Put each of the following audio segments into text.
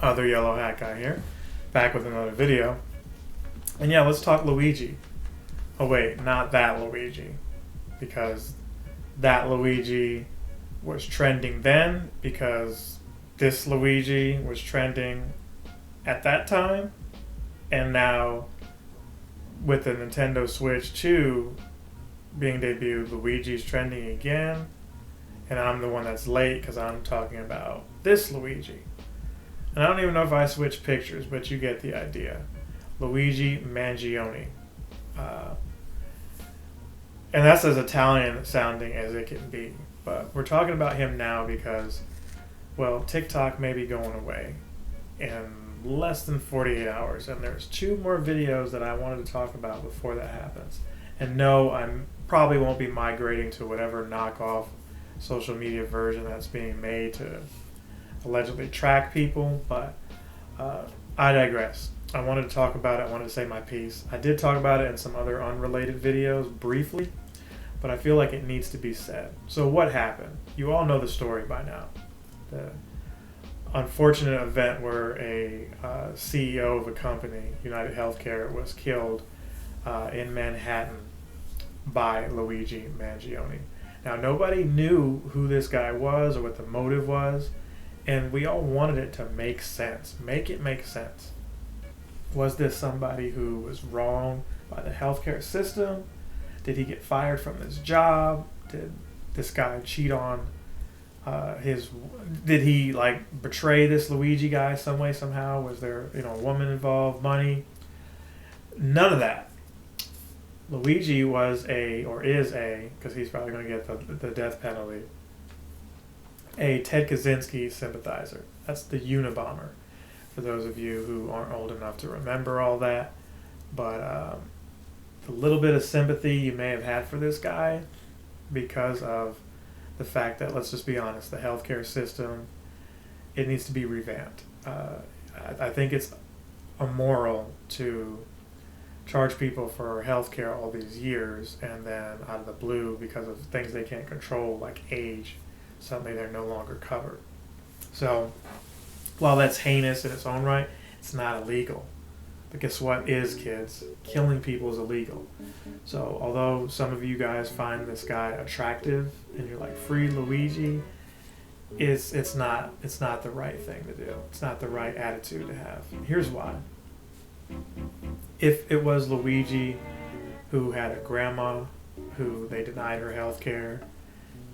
Other yellow hat guy here, back with another video. And yeah, let's talk Luigi. Oh wait, not that Luigi, because that Luigi was trending then, because this Luigi was trending at that time, and now with the Nintendo Switch 2 being debuted, Luigi's trending again, and I'm the one that's late because I'm talking about this Luigi. And I don't even know if I switched pictures, but you get the idea. Luigi Mangione. And that's as Italian sounding as it can be. But we're talking about him now because, well, TikTok may be going away in less than 48 hours. And there's 2 more videos that I wanted to talk about before that happens. And no, I probably won't be migrating to whatever knockoff social media version that's being made to allegedly track people, but I digress. I wanted to talk about it. I wanted to say my piece. I did talk about it in some other unrelated videos briefly, but I feel like it needs to be said. So what happened? You all know the story by now. The unfortunate event where a CEO of a company, United Healthcare, was killed in Manhattan by Luigi Mangione. Now, nobody knew who this guy was or what the motive was, and we all wanted it to make sense. Make it make sense. Was this somebody who was wrong by the healthcare system? Did he get fired from his job? Did this guy cheat on did he like betray this Luigi guy some way, somehow? Was there, a woman involved, money? None of that. Luigi was because he's probably going to get the death penalty, a Ted Kaczynski sympathizer. That's the Unabomber, for those of you who aren't old enough to remember all that. But the little bit of sympathy you may have had for this guy because of the fact that, let's just be honest, the healthcare system, it needs to be revamped. I think it's immoral to charge people for healthcare all these years and then out of the blue, because of things they can't control like age, suddenly they're no longer covered. So while that's heinous in its own right, it's not illegal. But guess what is, kids? Killing people is illegal. So although some of you guys find this guy attractive and you're like, free Luigi, it's not the right thing to do. It's not the right attitude to have. Here's why. If it was Luigi who had a grandma who they denied her health care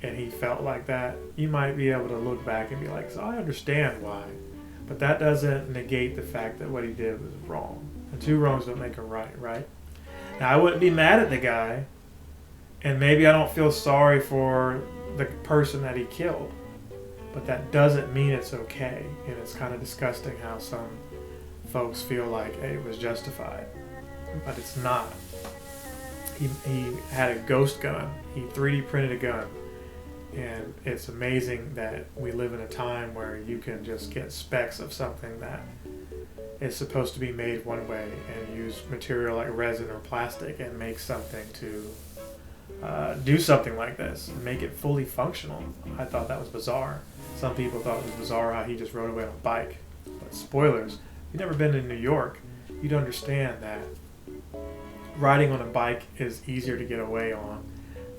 and he felt like that, you might be able to look back and be like, so I understand why. But that doesn't negate the fact that what he did was wrong. And 2 wrongs don't make a right, right? Now, I wouldn't be mad at the guy, and maybe I don't feel sorry for the person that he killed, but that doesn't mean it's okay. And it's kind of disgusting how some folks feel like, hey, it was justified. But it's not. He had a ghost gun. He 3D printed a gun. And it's amazing that we live in a time where you can just get specs of something that is supposed to be made one way and use material like resin or plastic and make something to do something like this and make it fully functional. I thought that was bizarre. Some people thought it was bizarre how he just rode away on a bike. But spoilers, if you've never been to New York, you'd understand that riding on a bike is easier to get away on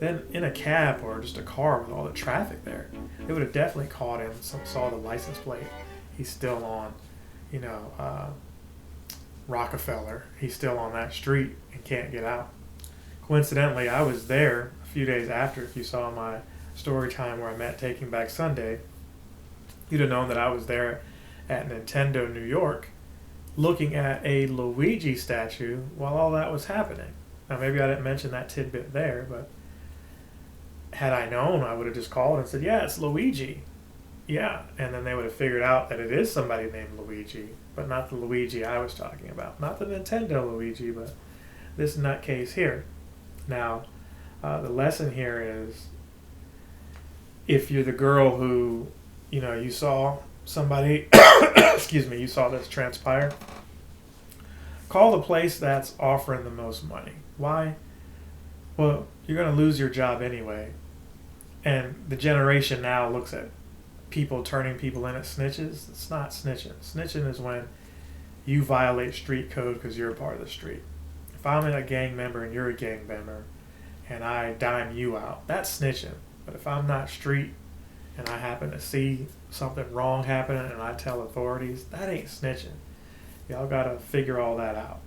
than in a cab or just a car with all the traffic there. They would have definitely caught him, saw the license plate. He's still on, Rockefeller. He's still on that street and can't get out. Coincidentally, I was there a few days after. If you saw my story time where I'm at Taking Back Sunday, you'd have known that I was there at Nintendo New York looking at a Luigi statue while all that was happening. Now, maybe I didn't mention that tidbit there, but had I known, I would have just called and said, yeah, it's Luigi. Yeah, and then they would have figured out that it is somebody named Luigi, but not the Luigi I was talking about. Not the Nintendo Luigi, but this nutcase here. Now, the lesson here is, if you're the girl who, you saw somebody, you saw this transpire, call the place that's offering the most money. Why? Well, you're going to lose your job anyway. And the generation now looks at people turning people in at snitches. It's not snitching. Snitching is when you violate street code because you're a part of the street. If I'm a gang member and you're a gang member and I dime you out, that's snitching. But if I'm not street and I happen to see something wrong happening and I tell authorities, that ain't snitching. Y'all gotta figure all that out.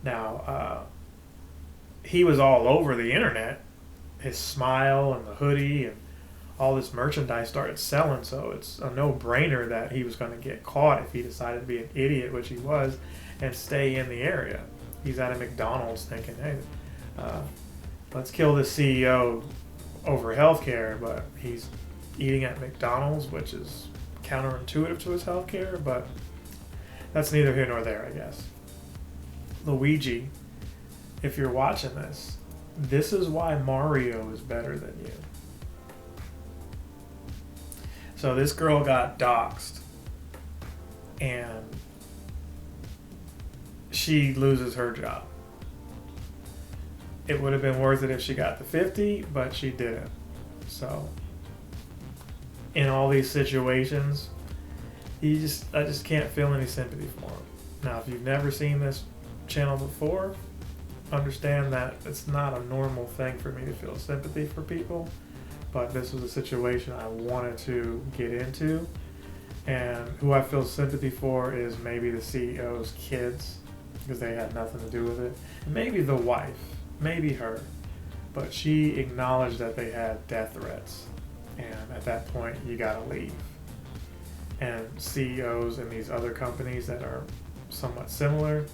Now, he was all over the internet. His smile and the hoodie and all this merchandise started selling, so it's a no-brainer that he was going to get caught if he decided to be an idiot, which he was, and stay in the area. He's at a McDonald's thinking, hey, let's kill this CEO over healthcare, but he's eating at McDonald's, which is counterintuitive to his healthcare, but that's neither here nor there, I guess. Luigi, if you're watching this, this is why Mario is better than you. So this girl got doxxed and she loses her job. It would have been worth it if she got the 50, but she didn't. So in all these situations, I just can't feel any sympathy for him. Now, if you've never seen this channel before, understand that it's not a normal thing for me to feel sympathy for people. But this was a situation I wanted to get into, and who I feel sympathy for is maybe the CEO's kids, because they had nothing to do with it. Maybe the wife, maybe her, but she acknowledged that they had death threats, and at that point you gotta leave. And CEOs in these other companies that are somewhat similar,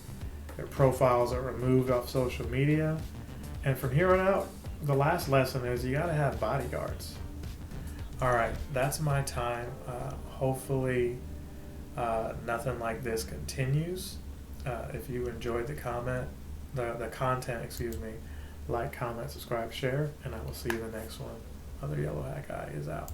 their profiles are removed off social media, and from here on out, the last lesson is you gotta have bodyguards. All right, that's my time. Hopefully nothing like this continues. If you enjoyed the content, like, comment, subscribe, share, and I will see you in the next one. Other Yellow Hat Guy is out.